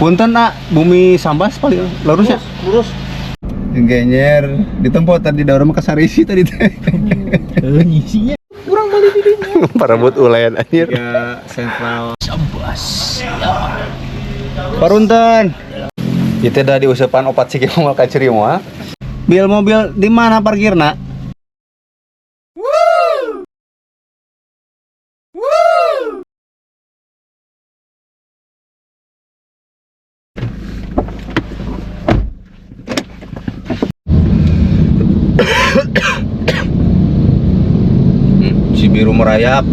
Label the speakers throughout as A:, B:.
A: Punten nak, bumi Sambas paling lurus ya?
B: Lurus.
A: Genyer di tempat tadi daerah Makasarisi tadi teh.
B: Isinya kurang balik ini.
A: Parabot ulayan anjir.
B: Ya sentral. Sambas.
A: Parunten. Itu dah diusapan opat sih mau kaciri moal. Bil mobil di mana parkirna? Si biru merayap.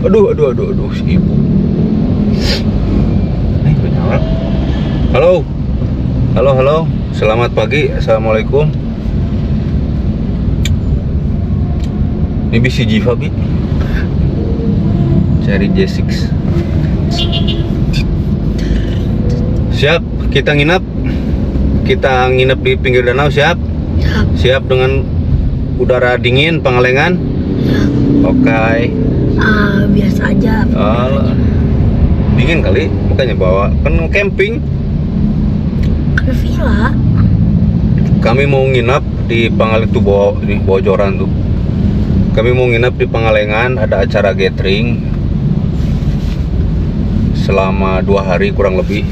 A: Aduh, si ibu. Benyawal. Halo. Selamat pagi. Assalamualaikum. Ini bisi Jiva, Bi. Cari J6. Siap, kita nginep. Kita nginep di pinggir danau, siap? Siap dengan udara dingin, Pangalengan? Oke.
C: Biasa aja.
A: Dingin kali, makanya bawa kan camping.
C: Kan villa.
A: Kami mau nginep di Pangalengan tuh bawa joran tuh. Kami mau nginep di Pangalengan, ada acara gathering selama 2 hari kurang lebih.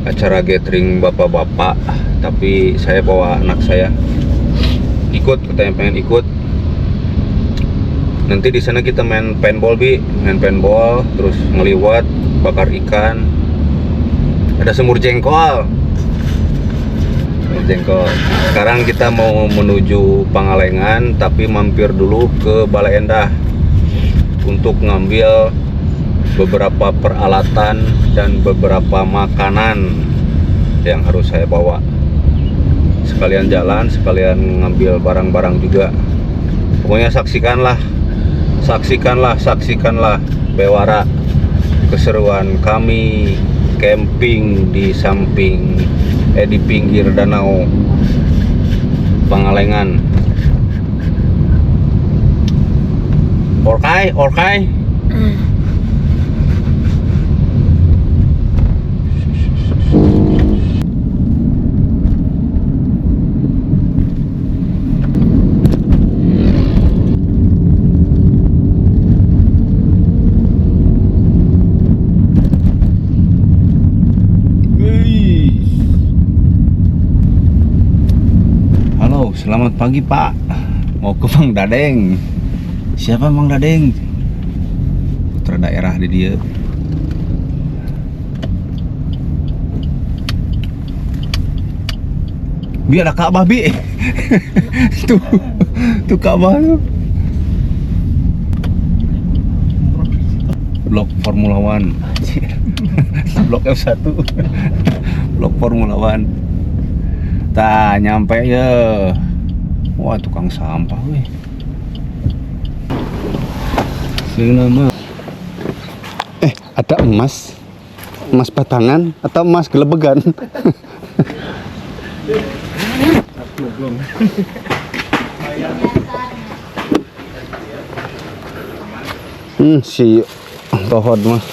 A: Acara gathering bapak-bapak, tapi saya bawa anak saya ikut, katanya pengen ikut. Nanti di sana kita main paintball, main paintball, terus ngeliwat, bakar ikan, ada semur jengkol. Sekarang kita mau menuju Pangalengan, tapi mampir dulu ke Bale Endah untuk ngambil beberapa peralatan dan beberapa makanan yang harus saya bawa. Sekalian jalan, sekalian ngambil barang-barang juga. Pokoknya saksikanlah Bewara keseruan kami camping di pinggir danau Pangalengan. Orkai. Selamat pagi Pak, mau ke Mang Dadeng. Siapa Mang Dadeng? Putra daerah di dia. Biar ada Ka'bah, Bi. tuh Ka'bah tuh. Blok Formula One. Blok F1. Blok Formula One. Tah, nyampe ya. Wah, tukang sampah weh. Nama. Ada emas batangan atau emas gelebegan? Si tohod mah.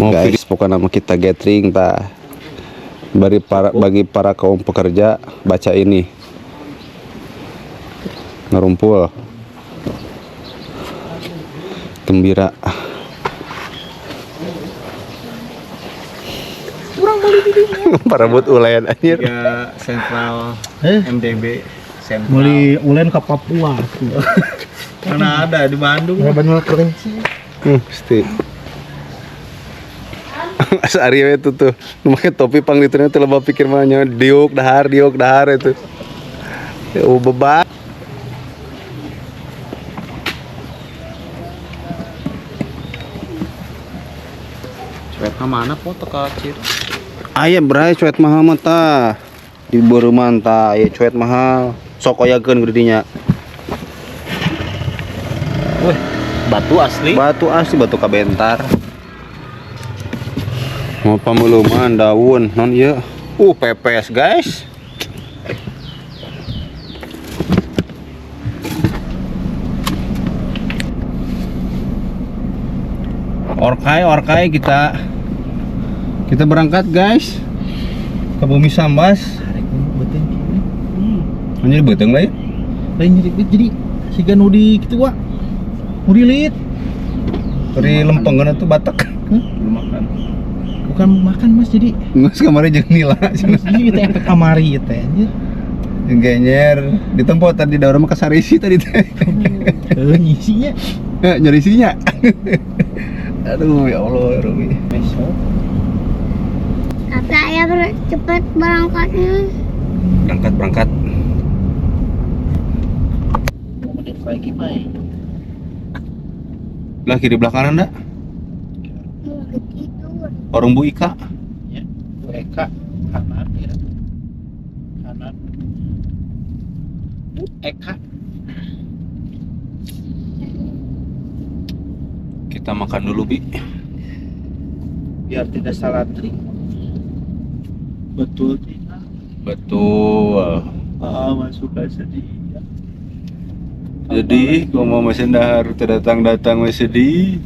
A: Guys, pokoknya nama kita gathering ta. Bagi para kaum pekerja, baca ini. Ngerumpul. Gembira.
B: Kurang balik ini.
A: Parabot ulayan anjir.
B: Ya sentral MDB sentral.
D: Ulen ke Papua.
B: Mana ada di Bandung.
D: Banyak kelinci.
A: Pasti. Asa Arya itu tuh, pakai topi pang ditanya tuh lebah pikir mahnya diuk dahar itu. Ya beban.
B: Cuek mana foto kacir.
A: Aya bray cuet mahal mah tah. Di Beureman tah aya cuet mahal. Sok oyakeun geudinya.
B: Weh, Batu asli.
A: Batu asli, batu kabentar. Mau pamuluman daun non ieu. Pepes guys. Orkai kita berangkat guys ke Bumi Sambas. Jadi beteng lah ya.
D: Lain jadi siga nu di kitu wa. Nu dilit.
A: Dari lempeng tuh Batak.
B: Belum makan.
D: Bukan makan Mas jadi.
A: Ngus kemarin jeung nila.
D: Ini teh efek kamari teh anjir.
A: Genyer di tempat tadi daerah mah kasarisi tadi teh.
D: Nyisinya.
A: Nyarisinya. Aduh ya Allah Robi.
D: Besok.
C: Tapi ayah cepet berangkatnya.
A: Berangkat.
D: Mau menit lagi Mai.
A: Lah kiri belakang anda.
C: Mau ketidur.
A: Orang Bu Ika.
D: Ya. Mereka kanan ya. Kanan. Eka.
A: Kita makan dulu Bi.
D: Biar tidak salah trik. Betul tidak?
A: Betul.
D: Masukkan sedih.
A: Jadi kalau mau mesin dahar datang masih sedih.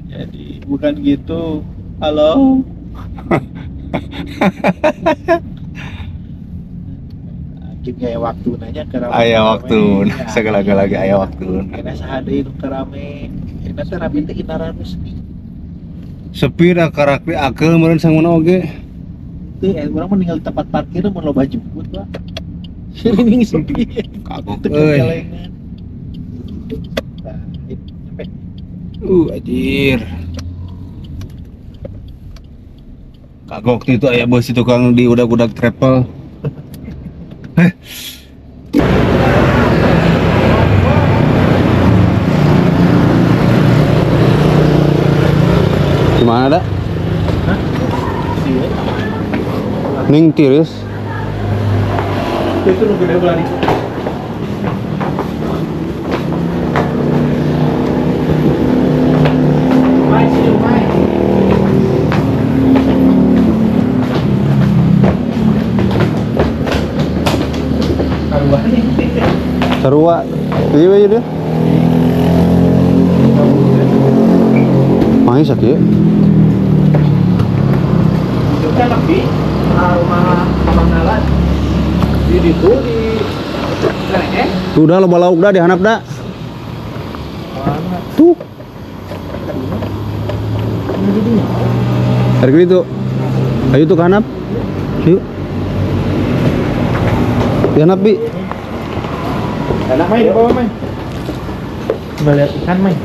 D: Jadi bukan gitu. Halo. Kayak waktu nanya kerame.
A: Aya waktu, segala-galanya aya waktu.
D: Kena sahade nu kerame. Kena teh rame teh inaran sepi.
A: Sepi dah karakter akeul meureun sanguna oge.
D: Teu urang mah ninggal tempat parkir mun loba jemput Pak. Sering sepi.
A: Kagok
D: Teu
A: euy.
D: kelengan. Nah, sampai
A: Anjir. Kagok itu aya bos itu tukang di udak-udak travel. Gimana dak? Ning tiris.
D: itu nu gede belari. Mai sih mai.
A: Sarua. Ieu we dia. Main sakit.
D: Itu kan lebih rumah Mangalan. Di itu di
A: Tuh dah loba lauk dah dihanap dah. Tuh. Harga itu. Ayo tuh kanap. Yuk. Dihanap Bi.
D: enak main di bawah main. Coba lihat ikan main.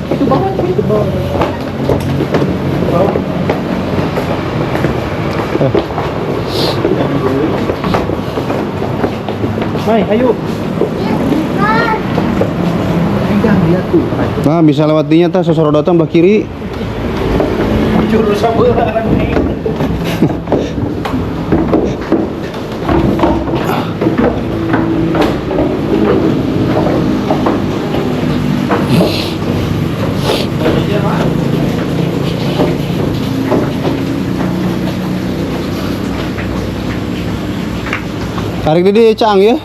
D: Itu bawah, itu bawah. Bawah. Mai, ayo. Pegang dia tuh.
A: Nah, bisa lewat dinya tah sosorodotan belah kiri.
D: Jurus sabeurang nih.
A: Tarik di cang ya.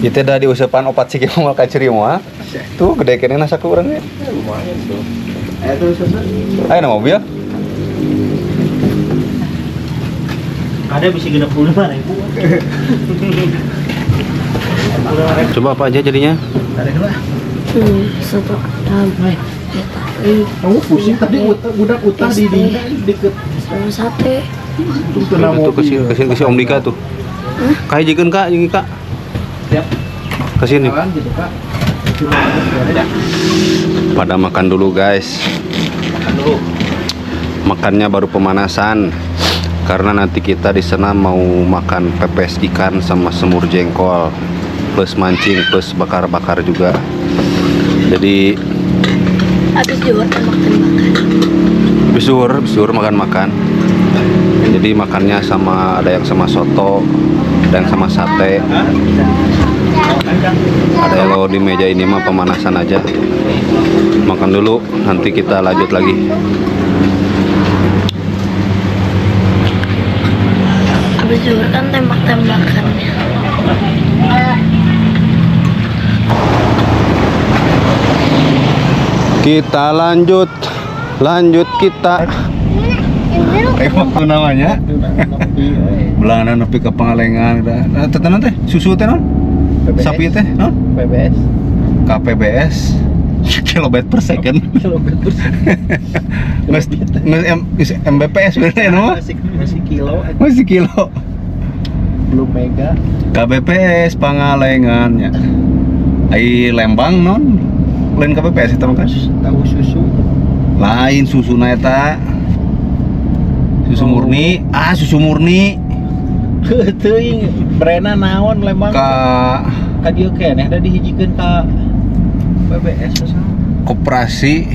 A: Kita dah diusapan opat sih mau kaciri moal. Tuh gede kene nasa ku urang ya.
D: Lumayan tuh. Ayo terus
A: Ayo na mobil.
D: ada bisa 65.000.
A: Coba apa aja jadinya?
D: Tarik lah.
C: Satu adam.
D: Kamu pusing tadi budak utah di deket
C: Sama sate.
A: Tuh kasih Om Dika tuh. Kayak jikeun Kak, jeung Kak.
D: Siap.
A: Kesini.
D: Jalan gitu Kak.
A: Pada makan dulu guys.
D: Makan dulu.
A: Makannya baru pemanasan. Karena nanti kita di sana mau makan pepes ikan sama semur jengkol, plus mancing, plus bakar-bakar juga. Jadi
C: Habis jual makan-makan.
A: bisur makan-makan. Jadi makannya sama, ada yang sama soto, ada yang sama sate. Ada yang kalau di meja ini mah pemanasan aja. Makan dulu, nanti kita lanjut lagi.
C: Habis zuhur kan tembak-tembakannya.
A: Kita lanjut kita. Waktu namanya belangan nepi ke Pangalengan. Nah, tetenan teh susu teh non sapi teh non
D: PBS
A: KPBS kilometer per second nges Mbps bener no
D: masih kilo
A: masih kilo
D: belum mega.
A: KBPS Pangalengan ya ai Lembang non lain KBPS itu kan
D: Tahu susu
A: lain susu eta susu murni susu murni
D: teuing brandna naon Lembang
A: ka
D: dieu keneh da dihijikeun ka PBS
A: koperasi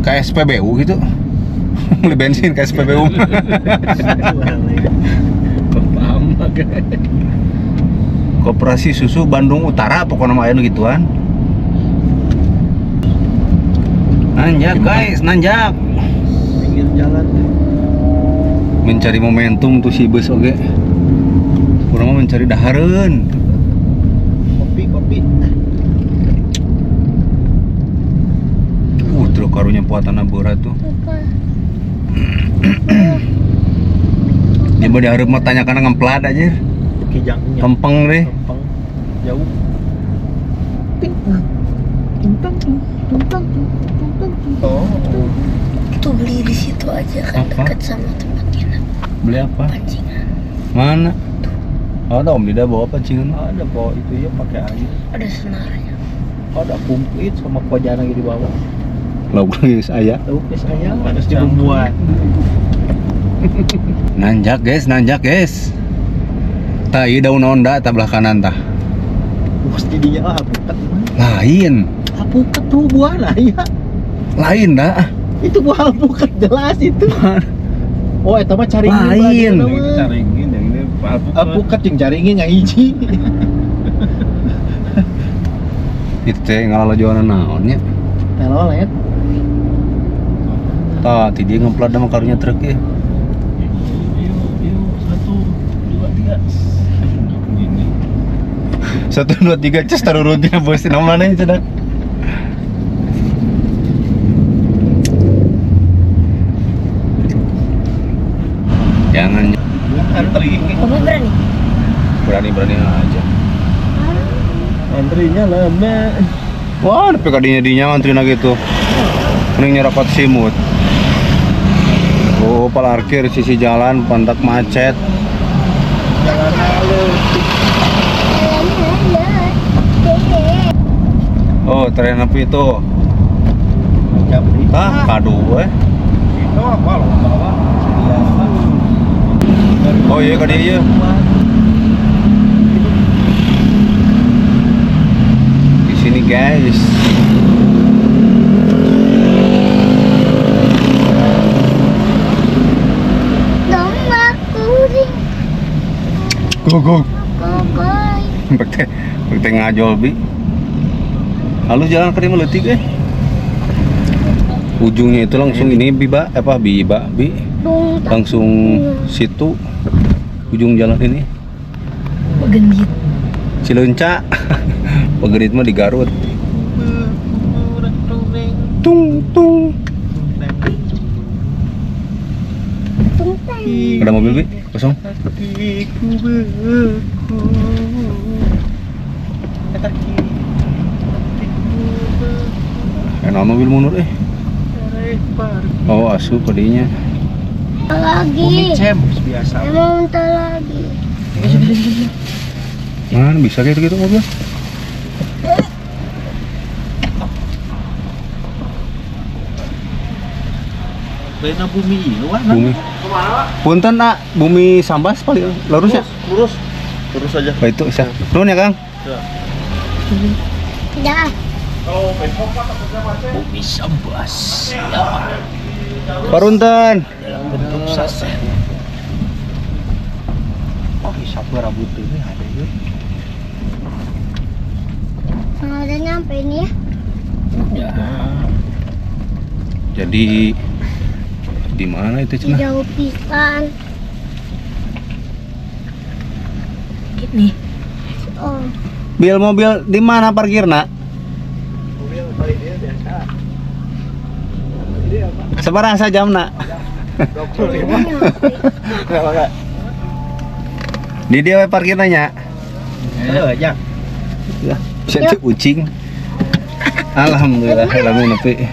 A: KSPBU gitu. Beli bensin KSPBU.
D: paham
A: Koperasi Susu Bandung Utara pokoknya mah aya nu gituan. Nanjak guys, nanjak.
D: pinggir jalan
A: Mencari momentum tuh si bus oge. Urang mah mencari dahareun.
D: kopi
A: Truk karunya puatan berat tuh. Dia mah dihareup mah tanyakan ngemplat aja.
D: kijangnya
A: Kempeng deh.
D: Kempeng jauh oh
C: Itu beli di situ aja kan
A: Apa?
C: dekat sama tempat nginep
A: Beli apa?
C: pancingan.
A: Mana? Ada om Dida bawa pancingan.
D: ada bawa itu ya pakai air
C: Ada senarnya.
D: ada kumplit sama pojana di bawah
A: Lauk geus aya.
D: tahu guys ayam
B: Panas
D: di bumbuan
A: Nanjak guys. Tah ieu daun onda tah belah kanan tah.
D: pasti dia apukat
A: Lain.
D: apukat tuh buah lah ya
A: Lain dah.
D: itu buah apukat jelas itu oh itu mah caringin
A: Lain.
B: Yang ini caringin, yang ini
D: apukat yang caringin nggak hiji
A: Itu teh ngalalajoan naonnya.
D: telolet
A: Tah ti dia ngemplat sama karunya truk ya.
B: Yuk, 1, 2, 3.
A: 1 2 3 ces taruh runtina bos namanya itu dah. Jangan
B: Antri.
C: Kamu berani?
A: berani aja.
D: antrinya lama
A: Wah, tapi kadinya antri gitu. Mending nyerokot simut. Oh, parkir sisi jalan pantak macet.
D: jangan malu
A: Oh, tren apa itu?
D: Japri
A: Kado
B: Itu apa loh? Bawa.
A: Oh iya kadi iya. Di sini guys.
C: Domba kuring.
A: Guguk.
C: Gogoy.
A: Bek ngajol bi. Halus jalan ke meletik Ujungnya itu langsung ini biba bi langsung situ ujung jalan ini
C: Begendit.
A: Cileunca. Begendit mah di Garut. Tung. Ada mobil bi kosong. Enak mobil mundur Oh asup kadinya.
C: Lagi.
D: biasa
C: Emang entar lagi.
A: Man bisa kayak gitu mobil.
D: Bena bumi ini wah
A: Bumi. Punten nak bumi Sambas paling lurus ya.
B: Terus aja.
A: Oh itu bisa. Nuhun ya Kang.
C: Dah.
D: bumi sambas
A: Parunten.
D: dalam bentuk saset Oh, hisap rambut ini ada yuk.
C: Ada nyampe ini ya.
A: Ya. Jadi di mana itu Cina?
C: Jauh pisan.
E: Gini.
C: Oh,
A: Bil mobil di mana parkirna?
D: Mobil kali dia biasa. Ini apa?
A: Seberapa jamna?
D: 25.
C: nyampe.
D: Enggak.
A: Di dia we parkirna nya.
D: Ya.
A: Bisa ucing. Alhamdulillah lamun nepi.